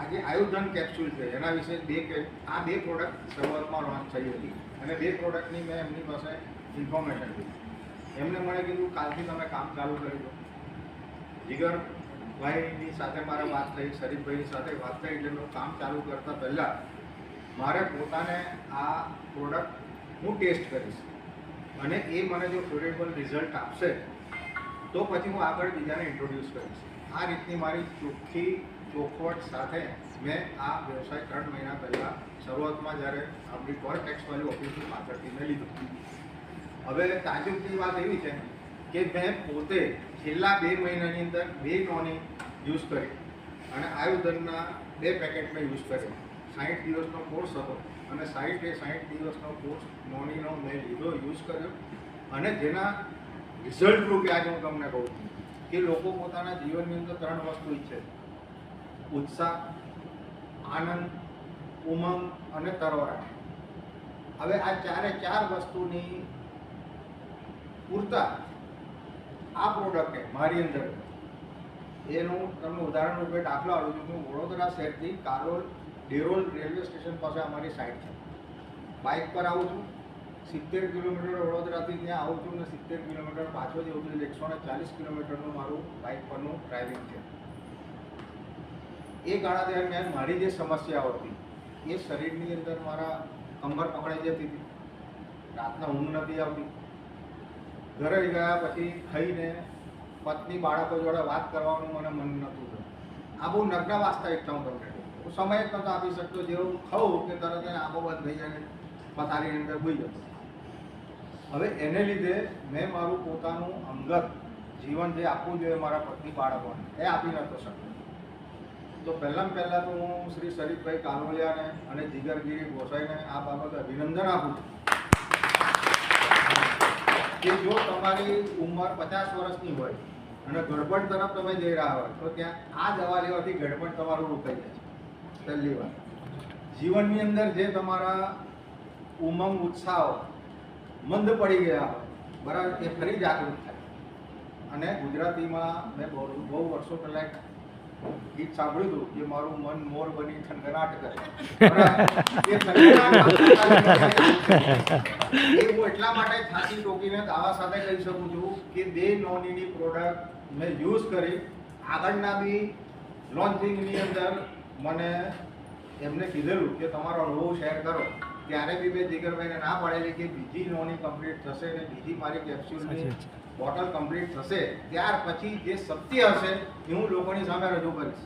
આજે આયુધન કેપ્સ્યુલ છે એના વિશે આ બે પ્રોડક્ટ શરૂઆતમાં લોન્ચ થઈ હતી અને બે પ્રોડક્ટની મેં એમની પાસે ઇન્ફોર્મેશન લીધી. એમને મને કીધું કાલથી તમે કામ ચાલુ કરી દો. જીગરભાઈની સાથે મારે વાત થઈ, શરીફભાઈની સાથે વાત થઈ એટલે હું કામ ચાલુ કરતાં પહેલાં મારે પોતાને આ પ્રોડક્ટ હું ટેસ્ટ કરીશ અને એ મને જો ફેવરેબલ રિઝલ્ટ આપશે તો પછી હું આગળ બીજાને ઇન્ટ્રોડ્યુસ કરીશ. આ રીતની મારી ચોખવટ સાથે મેં આ વ્યવસાય 3 મહિના પહેલાં શરૂઆતમાં જ્યારે આપણી વર્ક એક્સવાલી ઓફિસની પાછળથી મેં લીધું. હવે તાજુબની વાત એવી છે કે મેં પોતે છેલ્લા 2 મહિનાની અંદર 2 નોની યુઝ કરી અને આયુર્વેદના 2 પેકેટ મેં યુઝ કર્યા. 60 દિવસનો કોર્સ હતો અને 60 દિવસનો કોર્સ નોનીનો મેં લીધો, યુઝ કર્યો અને જેના રિઝલ્ટ રૂપે આજે હું તમને કહું છું કે લોકો પોતાના જીવનની અંદર 3 વસ્તુ ઈચ્છે: ઉત્સાહ, આનંદ, ઉમંગ અને તરવરાટ. હવે આ ચાર વસ્તુની પૂરતા આ પ્રોડક્ટે મારી અંદર એનું તમને ઉદાહરણ રૂપે દાખલો આપું છું. હું વડોદરા શહેરથી કારોલ ડેરોલ રેલવે સ્ટેશન પાસે અમારી સાઇટ છે. બાઇક પર આવું છું, 70 કિલોમીટર વડોદરાથી ત્યાં આવું છું અને 70 કિલોમીટર પાછો જવું છું. 140 કિલોમીટરનું મારું બાઇક પરનું ડ્રાઇવિંગ છે. એ ગાળા દરમિયાન મારી જે સમસ્યાઓ હતી એ શરીરની અંદર મારા કમર પકડાઈ જતી હતી, રાતના ઊંઘ નથી આવતી, ઘરે ગયા પછી ખાઈને પત્ની બાળકો જોડે વાત કરવાનું મને મન નહોતું થતું. આ બહુ નગ્ન વાસ્તવિકતા હું તમને કહું. સમય જ નહોતો આપી શકતો. જેવું ખાઉં કે તરત આંખો બંધ થઈ જાય, પથારીની અંદર ભૂઈ જતો. હવે એને લીધે મેં મારું પોતાનું અંગત જીવન જે આપવું જોઈએ મારા પત્ની બાળકોને એ આપી નહોતો શકતો. તો પહેલાં તો હું શ્રી શરીફભાઈ કાનોલિયાને અને જીગરગીરી ગોસાઈને આ બાબતે અભિનંદન આપું છું કે જો તમારી ઉંમર 50 વર્ષની હોય અને ગડબડ તરફ તમે જઈ રહ્યા હોય તો ત્યાં આ દવા લેવાથી ગડબડ તમારું રોકાઈ જાય છે. પહેલી વાત, જીવનની અંદર જે તમારા ઉમંગ ઉત્સાહ મંદ પડી ગયા હોય બરાબર, એ ફરી જાગૃત થાય. અને ગુજરાતીમાં મેં બહુ વર્ષો પહેલાં ગીત સાંભળ્યું હતું કે મારું મન મોર બની થનગનાટ કરે. એ હું એટલા માટે છાતી ટોકીને દાવા સાથે કહી શકું છું કે 2 નોનીની પ્રોડક્ટ મેં યુઝ કરી. આગળના બી લોન્ચિંગની અંદર મને એમને કીધેલું કે તમારો અનુભવ શેર કરો. ત્યારે બી મેં જીગરભાઈને ના પાડેલી કે બીજી નોની કમ્પ્લીટ થશે ને બીજી મારી કેપ્સ્યુલની બોટલ કમ્પ્લીટ થશે ત્યાર પછી જે સત્ય હશે એ હું લોકોની સામે રજૂ કરીશ.